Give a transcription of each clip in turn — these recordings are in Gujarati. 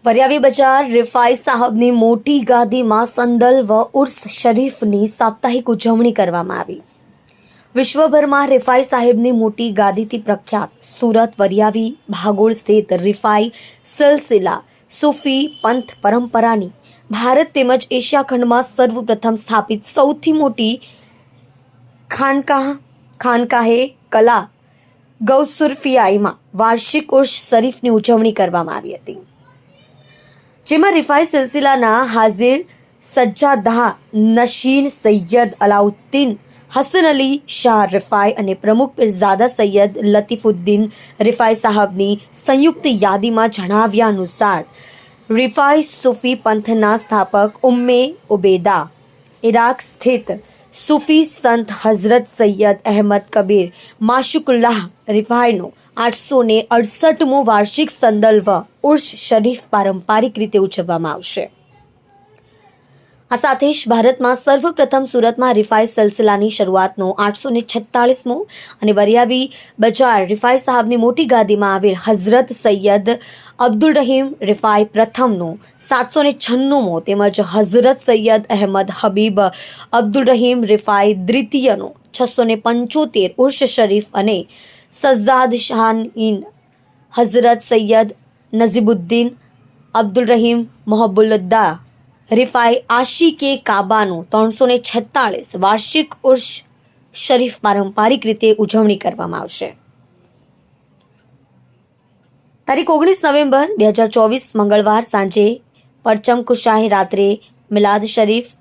વરિયાવી બજાર રિફાઈ સાહબની મોટી ગાદીમાં સંદલ વ ઉર્સ શરીફની સાપ્તાહિક ઉજવણી કરવામાં આવી। વિશ્વભરમાં રિફાઈ સાહેબની મોટી ગાદીથી પ્રખ્યાત સુરત વરિયાવી ભાગોળ સ્થિત રિફાઈ સિલસિલા સૂફી પંથ પરંપરાની ભારત તેમજ એશિયા ખંડમાં સર્વપ્રથમ સ્થાપિત સૌથી મોટી ખાનકાહે કલા ગૌસુરફિયાઈમાં વાર્ષિક ઉર્સ શરીફની ઉજવણી કરવામાં આવી હતી, જેમાં રિફાઈ સિલસિલાના હાજિર સજ્જાદાહ નશીન સૈયદ અલાઉદ્દીન હસન અલી શાહ રિફાઈ અને પ્રમુખ પીરઝાદા સૈયદ લતીફુદ્દીન રિફાઈ સાહબની સંયુક્ત યાદીમાં જણાવ્યા અનુસાર રિફાઈ સૂફી પંથના સ્થાપક ઉમ્મે ઉબેદા ઇરાક સ્થિત સૂફી સંત હઝરત સૈયદ અહેમદ કબીર માશુકુલ્લાહ રિફાઈનો 868મો વાર્ષિક સંદલ વ ઉર્સ શરીફ પારંપરિક રીતે ઉજવવામાં આવશે। આ સાથે જ ભારતમાં સર્વપ્રથમ સુરતમાં રિફાઈ સિલસિલાની શરૂઆતનો 846મો અને વરિયાવી બજાર રિફાઈ સાહબની મોટી ગાદીમાં આવેલ હઝરત સૈયદ અબ્દુલ રહીમ રિફાઈ પ્રથમનો 796મો તેમજ હઝરત સૈયદ અહેમદ હબીબ અબ્દુલ રહીમ રિફાઈ દ્વિતીયનો 675 ઉર્સ શરીફ અને સજ્જાદ શાહીન હઝરત સૈયદ નજીબુદ્દીન અબ્દુલ રહીમ મોહબુલ્લાહ રિફાઈ આશિકે કાબાનો 346 વાર્ષિક ઉર્સ શરીફ પારંપરિક રીતે ઉજવણી કરવામાં આવશે। તારીખ 19 નવેમ્બર 2024 મંગળવાર સાંજે પરચમ કુશાહી રાત્રે મિલાદ શરીફ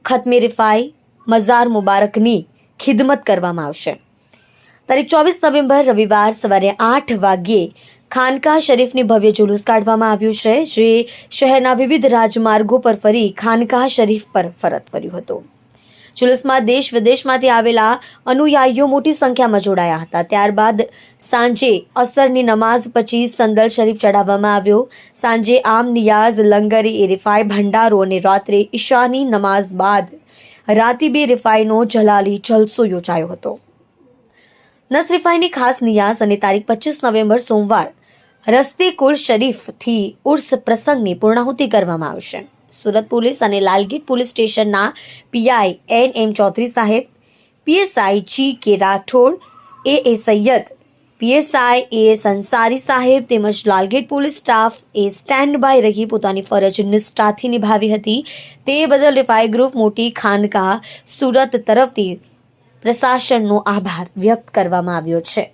ખતમે રિફાઈ મઝાર મુબારકની ખિદમત કરવામાં આવશે। તારીખ 24 નવેમ્બર રવિવાર સવારે 8 વાગ્યે ખાનકાહ શરીફની ભવ્ય જુલુસ કાઢવામાં આવ્યું છે, જે શહેરના વિવિધ રાજમાર્ગો પર ફરી ખાનકાહ શરીફ પર ફરત ફર્યું હતું। જુલુસમાં દેશ વિદેશમાંથી આવેલા અનુયાયીઓ મોટી સંખ્યામાં જોડાયા હતા। ત્યારબાદ સાંજે અસરની નમાઝ પછી સંદલ શરીફ ચઢાવવામાં આવ્યો। સાંજે આમ નિયાઝ લંગર એ રિફાઈ ભંડારો અને રાત્રે ઈશાની નમાઝ બાદ રાતીબે રિફાઈનો જલાલી જલસો યોજાયો હતો। નસ રિફાઈની ખાસ નિયાઝ અને તારીખ 25 નવેમ્બર સોમવાર રસ્તે કુલ શરીફથી ઉર્સ પ્રસંગની પૂર્ણાહુતિ કરવામાં આવશે। સુરત પોલીસ અને લાલગેટ પોલીસ સ્ટેશનના પીઆઈ એન.એમ. ચૌધરી સાહેબ, PSI G K. Rathod, A Saiyed, PSI A S. Ansari સાહેબ તેમજ લાલગેટ પોલીસ સ્ટાફ એ સ્ટેન્ડ બાય રહી પોતાની ફરજ નિષ્ઠાથી નિભાવી હતી। તે બદલ રિફાઈ ગ્રુપ મોટી ખાનકાહ સુરત તરફથી પ્રશાસનનો આભાર વ્યક્ત કરવામાં આવ્યો છે।